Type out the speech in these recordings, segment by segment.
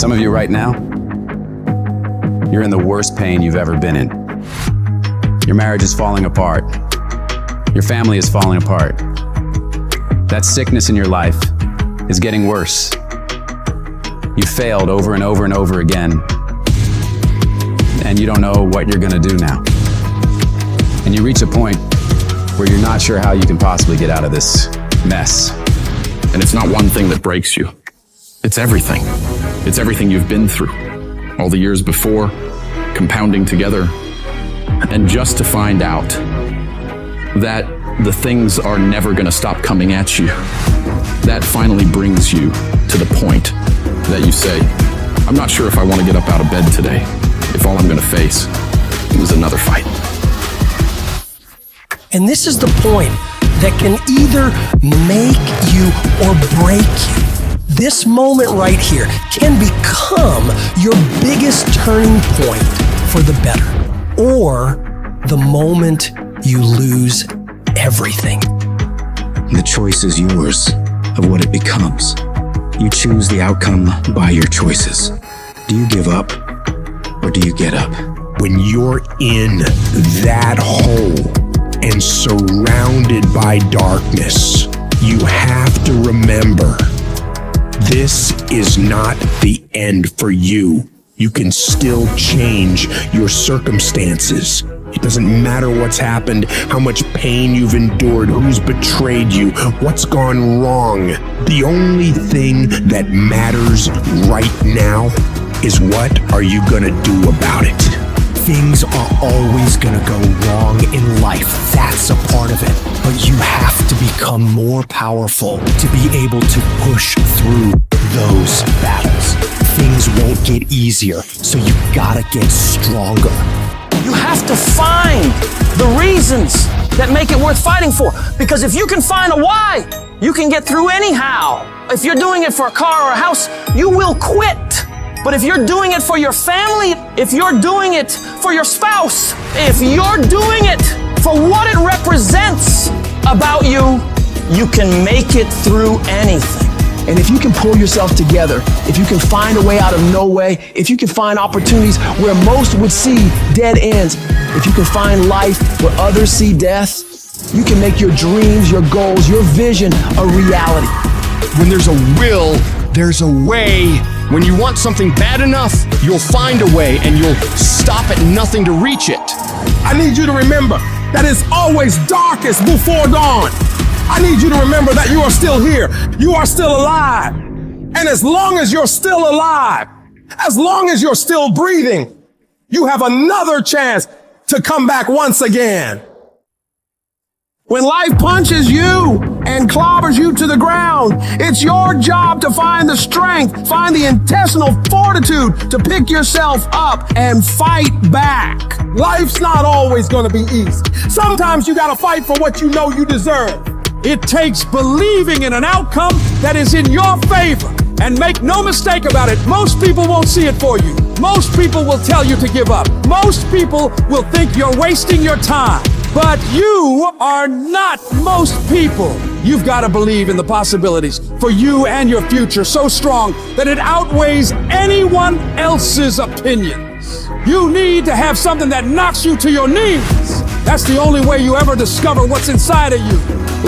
Some of you right now, you're in the worst pain you've ever been in. Your marriage is falling apart. Your family is falling apart. That sickness in your life is getting worse. You failed over and over and over again, and you don't know what you're gonna do now. And you reach a point where you're not sure how you can possibly get out of this mess. And it's not one thing that breaks you. It's everything. It's everything you've been through. All the years before, compounding together. And just to find out that the things are never gonna stop coming at you, that finally brings you to the point that you say, I'm not sure if I want to get up out of bed today, if all I'm gonna face is another fight. And this is the point that can either make you or break you. This moment right here can become your biggest turning point for the better, or the moment you lose everything. The choice is yours of what it becomes. You choose the outcome by your choices. Do you give up or do you get up? When you're in that hole and surrounded by darkness, you have to remember, this is not the end for you. You can still change your circumstances. It doesn't matter what's happened, how much pain you've endured, who's betrayed you, what's gone wrong. The only thing that matters right now is what are you gonna do about it? Things are always gonna go wrong in life. That's a part of it. But you have to become more powerful to be able to push through those battles. Things won't get easier, so you gotta get stronger. You have to find the reasons that make it worth fighting for. Because if you can find a why, you can get through anyhow. If you're doing it for a car or a house, you will quit. But if you're doing it for your family, if you're doing it for your spouse, if you're doing it for what it represents about you, you can make it through anything. And if you can pull yourself together, if you can find a way out of no way, if you can find opportunities where most would see dead ends, if you can find life where others see death, you can make your dreams, your goals, your vision a reality. When there's a will, there's a way. When you want something bad enough, you'll find a way and you'll stop at nothing to reach it. I need you to remember that it's always darkest before dawn. I need you to remember that you are still here. You are still alive. And as long as you're still alive, as long as you're still breathing, you have another chance to come back once again. When life punches you and clobbers you to the ground, it's your job to find the strength, find the intestinal fortitude to pick yourself up and fight back. Life's not always going to be easy. Sometimes you got to fight for what you know you deserve. It takes believing in an outcome that is in your favor. And make no mistake about it, most people won't see it for you. Most people will tell you to give up. Most people will think you're wasting your time. But you are not most people. You've got to believe in the possibilities for you and your future so strong that it outweighs anyone else's opinions. You need to have something that knocks you to your knees. That's the only way you ever discover what's inside of you.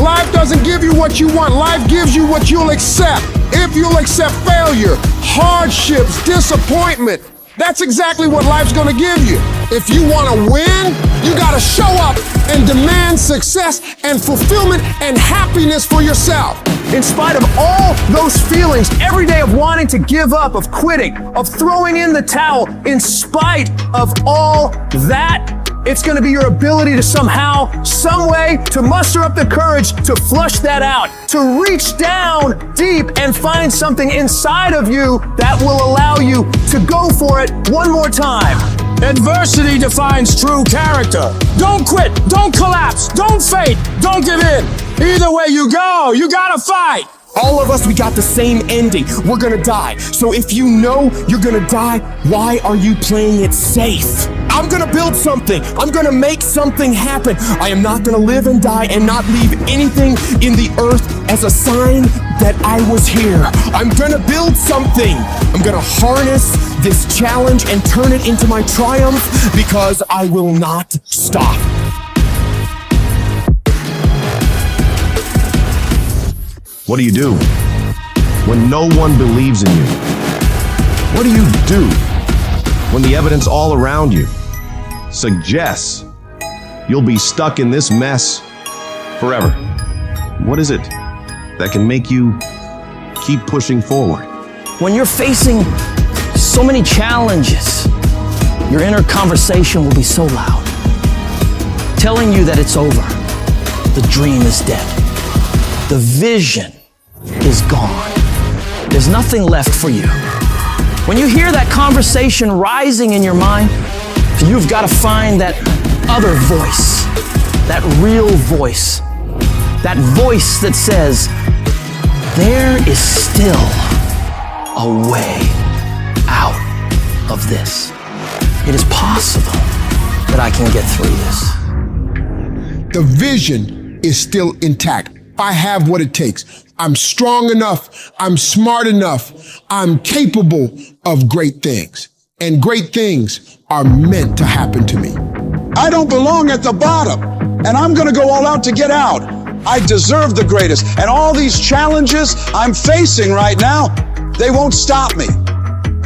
Life doesn't give you what you want. Life gives you what you'll accept. If you'll accept failure, hardships, disappointment, that's exactly what life's gonna give you. If you wanna win, you gotta show up and demand success and fulfillment and happiness for yourself. In spite of all those feelings, every day of wanting to give up, of quitting, of throwing in the towel, in spite of all that, it's going to be your ability to somehow, some way, to muster up the courage to flush that out, to reach down deep and find something inside of you that will allow you to go for it one more time. Adversity defines true character. Don't quit, don't collapse, don't faint, don't give in. Either way you go, you gotta fight. All of us, we got the same ending. We're gonna die. So if you know you're gonna die, why are you playing it safe? I'm gonna build something. I'm gonna make something happen. I am not gonna live and die and not leave anything in the earth as a sign that I was here. I'm gonna build something. I'm gonna harness this challenge and turn it into my triumph because I will not stop. What do you do when no one believes in you? What do you do when the evidence all around you suggests you'll be stuck in this mess forever? What is it that can make you keep pushing forward? When you're facing so many challenges, your inner conversation will be so loud, telling you that it's over. The dream is dead. The vision is gone. There's nothing left for you. When you hear that conversation rising in your mind, you've got to find that other voice, that real voice, that voice that says, there is still a way out of this. It is possible that I can get through this. The vision is still intact. I have what it takes. I'm strong enough. I'm smart enough. I'm capable of great things. And great things are meant to happen to me. I don't belong at the bottom, and I'm going to go all out to get out. I deserve the greatest. And all these challenges I'm facing right now, they won't stop me.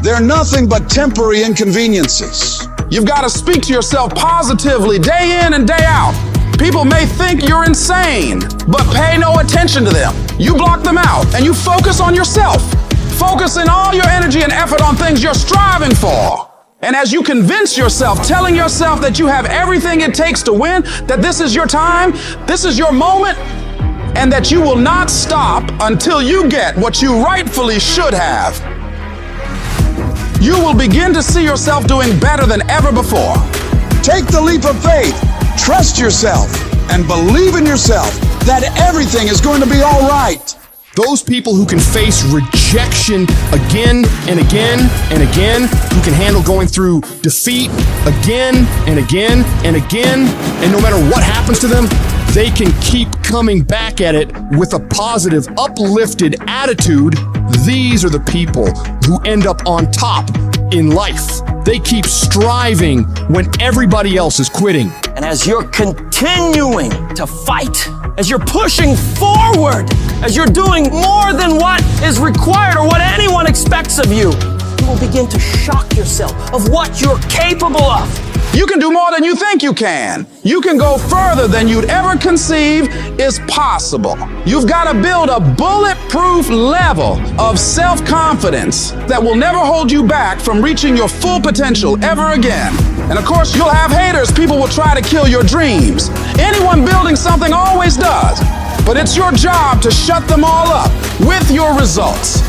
They're nothing but temporary inconveniences. You've got to speak to yourself positively day in and day out. People may think you're insane, but pay no attention to them. You block them out and you focus on yourself. Focusing all your energy and effort on things you're striving for. And as you convince yourself, telling yourself that you have everything it takes to win, that this is your time, this is your moment, and that you will not stop until you get what you rightfully should have, you will begin to see yourself doing better than ever before. Take the leap of faith. Trust yourself and believe in yourself that everything is going to be all right. Those people who can face rejection again and again and again, who can handle going through defeat again and again and again, and no matter what happens to them, they can keep coming back at it with a positive, uplifted attitude. These are the people who end up on top in life. They keep striving when everybody else is quitting. And as you're continuing to fight, as you're pushing forward, as you're doing more than what is required or what anyone expects of you, you will begin to shock yourself of what you're capable of. You can do more than you think you can. You can go further than you'd ever conceive is possible. You've got to build a bulletproof level of self-confidence that will never hold you back from reaching your full potential ever again. And of course, you'll have haters. People will try to kill your dreams. Anyone building something always does. But it's your job to shut them all up with your results.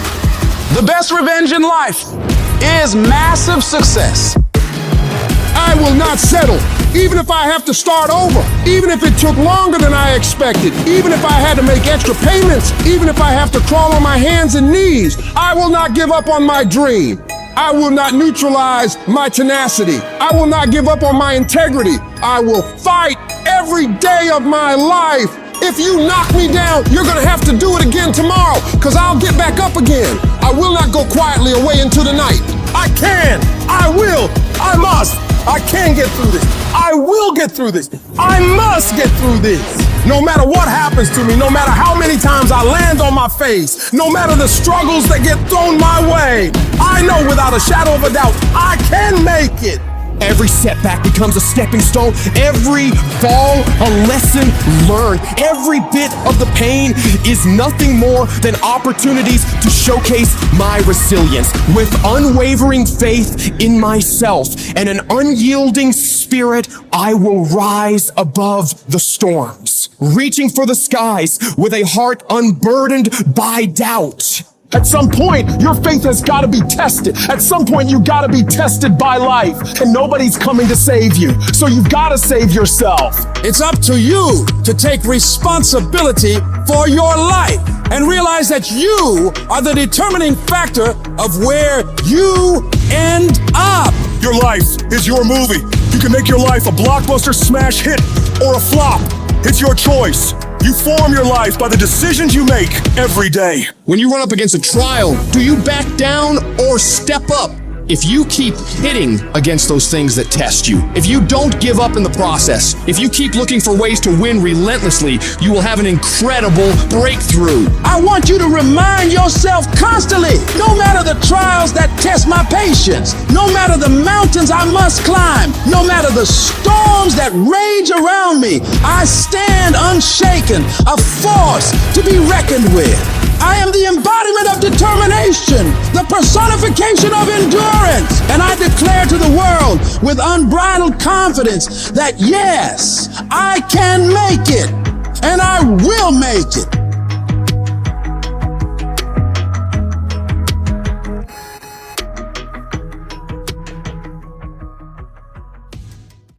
The best revenge in life is massive success. I will not settle, even if I have to start over, even if it took longer than I expected, even if I had to make extra payments, even if I have to crawl on my hands and knees. I will not give up on my dream. I will not neutralize my tenacity. I will not give up on my integrity. I will fight every day of my life. If you knock me down, you're gonna have to do it again tomorrow, because I'll get back up again. I will not go quietly away into the night. I can, I will, I must. I can get through this. I will get through this. I must get through this. No matter what happens to me, no matter how many times I land on my face, no matter the struggles that get thrown my way, I know without a shadow of a doubt, I can make it. Every setback becomes a stepping stone. Every fall, a lesson learned. Every bit of the pain is nothing more than opportunities to showcase my resilience. With unwavering faith in myself and an unyielding spirit, I will rise above the storms, reaching for the skies with a heart unburdened by doubt. At some point, your faith has got to be tested. At some point, you got to be tested by life, and nobody's coming to save you. So you've got to save yourself. It's up to you to take responsibility for your life and realize that you are the determining factor of where you end up. Your life is your movie. You can make your life a blockbuster smash hit or a flop. It's your choice. You form your life by the decisions you make every day. When you run up against a trial, do you back down or step up? If you keep hitting against those things that test you, if you don't give up in the process, if you keep looking for ways to win relentlessly, you will have an incredible breakthrough. I want you to remind yourself constantly, no matter the trials that test my patience, no matter the mountains I must climb, no matter the storms that rage around me, I stand unshaken, a force to be reckoned with. I am the embodiment of determination, the personification of endurance, and I declare to the world with unbridled confidence that yes, I can make it, and I will make it.